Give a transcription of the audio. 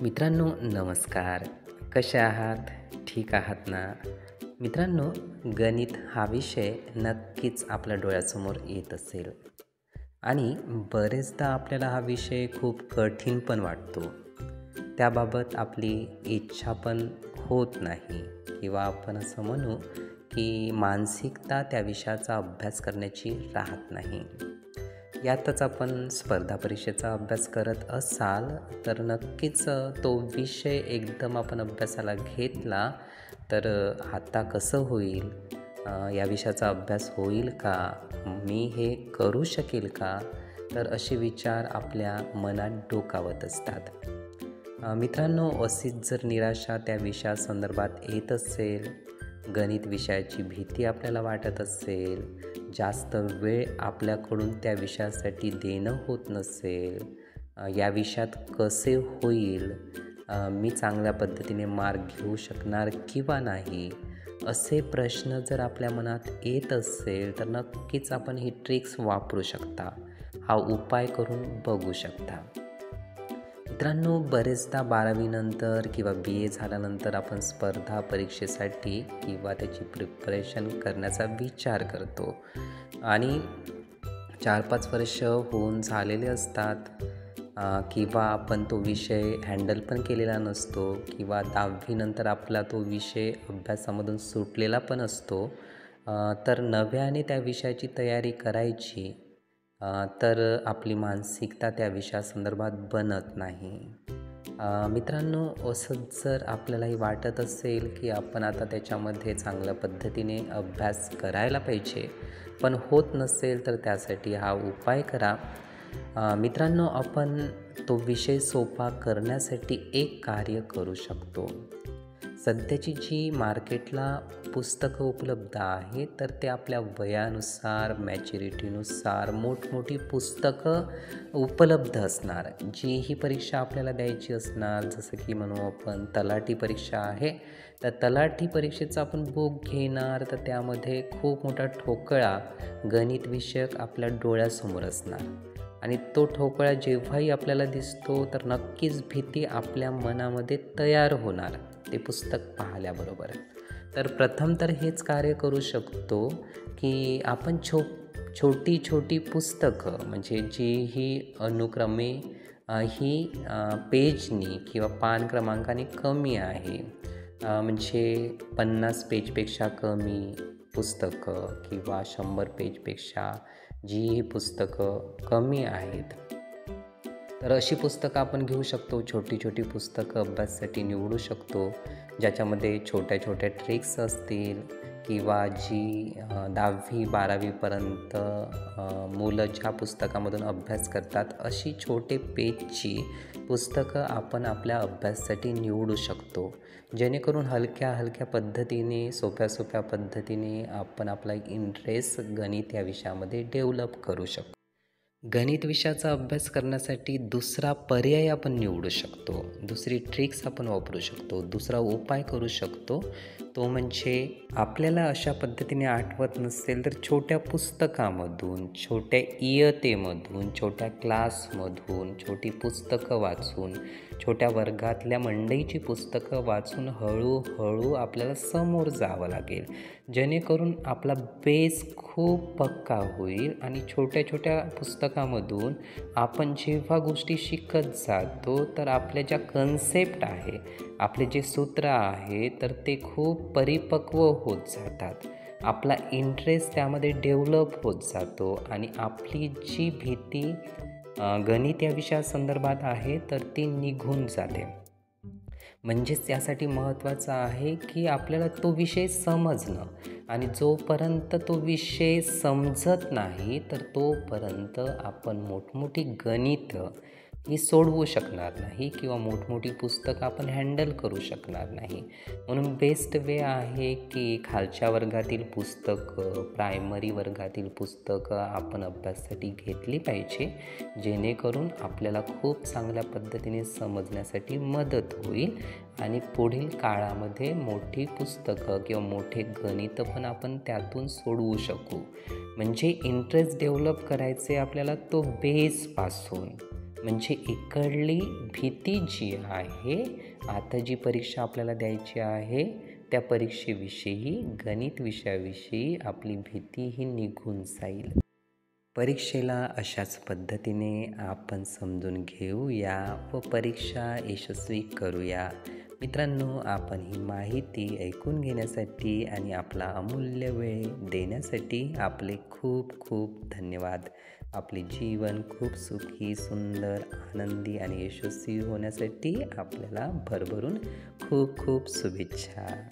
मित्रांनो नमस्कार. कसे आहात? ठीक आहात ना? मित्रांनो, गणित हा विषय नक्कीच आपल्या डोळ्यासमोर येत असेल आणि बरेचदा आपल्याला हा विषय खूप कठीण पण वाटतो. त्याबाबत आपली इच्छा पण होत नाही किंवा आपण असं म्हणू की मानसिकता त्या विषयाचा अभ्यास करण्याची राहत नाही. यातच आपण स्पर्धा परीक्षेचा अभ्यास करत असाल तर नक्कीच तो विषय एकदम आपण अभ्यासाला घेतला तर आता कसं होईल? या विषयाचा अभ्यास होईल का? मी हे करू शकेल का? तर असे विचार आपल्या मनात डोकावत असतात. मित्रांनो, अशीच जर निराशा त्या विषयासंदर्भात येत असेल, गणित विषयाची भीती आपल्याला वाटत असेल, जास्त वेळ आपल्याकडून त्या विषयासाठी देणं होत नसेल, या विषयात कसे होईल, मी चांगल्या पद्धतीने मार्क घेऊ शकणार किंवा नाही, असे प्रश्न जर आपल्या मनात येत असेल तर नक्कीच आपण ही ट्रिक्स वापरू शकता. हा उपाय करून बघू शकता. मित्रांनो, बरेचदा 12वी नंतर किंवा BA झाल्यानंतर आपण स्पर्धा परीक्षेसाठी किंवा त्याची प्रिपरेशन करण्याचा विचार करतो आणि 4-5 वर्ष होऊन झालेले असतात किंवा आपण तो विषय हँडल पण केलेला नसतो किंवा 10वी नंतर आपला तो विषय अभ्यासामधून सुटलेला पण असतो. तर नव्याने त्या विषयाची तयारी करायची तर आपली मानसिकता त्या विषयासंदर्भात बनत नाही. मित्रांनो, असंच जर आपल्यालाही वाटत असेल की आपण आता त्याच्यामध्ये चांगल्या पद्धतीने अभ्यास करायला पाहिजे, पण होत नसेल तर त्यासाठी हा उपाय करा. मित्रांनो, आपण तो विषय सोपा करण्यासाठी एक कार्य करू शकतो. सध्याची जी मार्केटला पुस्तकं उपलब्ध आहेत तर ते आपल्या वयानुसार, मॅच्युरिटीनुसार मोठमोठी पुस्तकं उपलब्ध असणार. जी ही परीक्षा आपल्याला द्यायची असणार, जसं की म्हणू आपण तलाठी परीक्षा आहे, तर तलाठी परीक्षेचा आपण बुक घेणार तर त्यामध्ये खूप मोठा ठोकळा गणित विषयक आपल्या डोळ्यासमोर असणार आणि तो ठोकळा जेव्हाही आपल्याला दिसतो तर नक्कीच भीती आपल्या मनामध्ये तयार होणार ते पुस्तक पाहिल्याबरोबर. तर प्रथम तर हेच कार्य करू शकतो की आपण छोटी छोटी पुस्तकं म्हणजे जी ही अनुक्रमे ही पेजनी किंवा पान क्रमांकाने कमी आहे, म्हणजे 50 पेजपेक्षा कमी पुस्तकं किंवा 100 पेजपेक्षा जी ही पुस्तकं कमी आहेत, तर अशी पुस्तकं आपण घेऊ शकतो. छोटी छोटी पुस्तकं अभ्यासासाठी निवडू शकतो, ज्याच्यामध्ये छोट्या छोट्या ट्रिक्स असतील किंवा जी 10वी 12वीपर्यंत मुलं ज्या पुस्तकामधून अभ्यास करतात अशी छोटे पेजची पुस्तकं आपण आपल्या अभ्यासासाठी निवडू शकतो, जेणेकरून हलक्या हलक्या पद्धतीने, सोप्या सोप्या पद्धतीने आपण आपला इंटरेस्ट गणित या विषयामध्ये डेव्हलप करू शकतो. गणित विषयाचा अभ्यास करण्यासाठी दुसरा पर्याय आपण निवडू शकतो, दुसरी ट्रिक्स आपण वापरू शकतो, दुसरा उपाय करू शकतो. तो म्हणजे आपल्याला अशा पद्धतीने आठवत नसेल तर छोट्या पुस्तकामधून, छोट्या इयत्तेमधून, छोट्या क्लासमधून छोटी पुस्तकं वाचून, छोट्या वर्गातल्या मंडळीची पुस्तकं वाचून हळूहळू आपल्याला समोर जावं लागेल, जेणेकरून आपला बेस खूप पक्का होईल आणि छोट्या छोट्या पुस्तकामधून आपण जेव्हा गोष्टी शिकत जातो तर आपल्या ज्या कन्सेप्ट आहे, आपले जे सूत्र आहे तर ते खूप परिपक्व होत जातात. आपला इंटरेस्ट त्यामध्ये डेव्हलप होत जातो आणि आपली जी भीती गणित या विषयासंदर्भात आहे तर ती निघून जाते. म्हणजेच त्यासाठी महत्त्वाचं आहे की आपल्याला तो विषय समजणं आणि जोपर्यंत तो विषय समजत नाही तर तोपर्यंत आपण मोठमोठी गणितं ही सोडवू शकणार नाही किंवा मोठमोठी पुस्तकं आपण हँडल करू शकणार नाही. म्हणून बेस्ट वे आहे की खालच्या वर्गातील पुस्तकं, प्रायमरी वर्गातील पुस्तकं आपण अभ्यासासाठी घेतली पाहिजे, जेणेकरून आपल्याला खूप चांगल्या पद्धतीने समजण्यासाठी मदत होईल आणि पुढील काळामध्ये मोठी पुस्तकं किंवा मोठे गणितं पण आपण त्यातून सोडवू शकू. म्हणजे इंटरेस्ट डेव्हलप करायचे आपल्याला तो बेसपासून. म्हणजे इकडली भीती जी आहे, आता जी परीक्षा आपल्याला द्यायची आहे, त्या परीक्षेविषयी, गणित विषयाविषयी आपली भीती ही निघून जाईल. परीक्षेला अशाच पद्धतीने आपण समजून घेऊया व परीक्षा यशस्वी करूया. मित्रांनो, आपण ही माहिती ऐकून घेण्यासाठी आणि आपला अमूल्य वेळ देण्यासाठी आपले खूप खूप धन्यवाद. आपले जीवन खूप सुखी, सुंदर, आनंदी आणि यशस्वी होण्यासाठी आपल्याला भरभरून खूप खूप शुभेच्छा.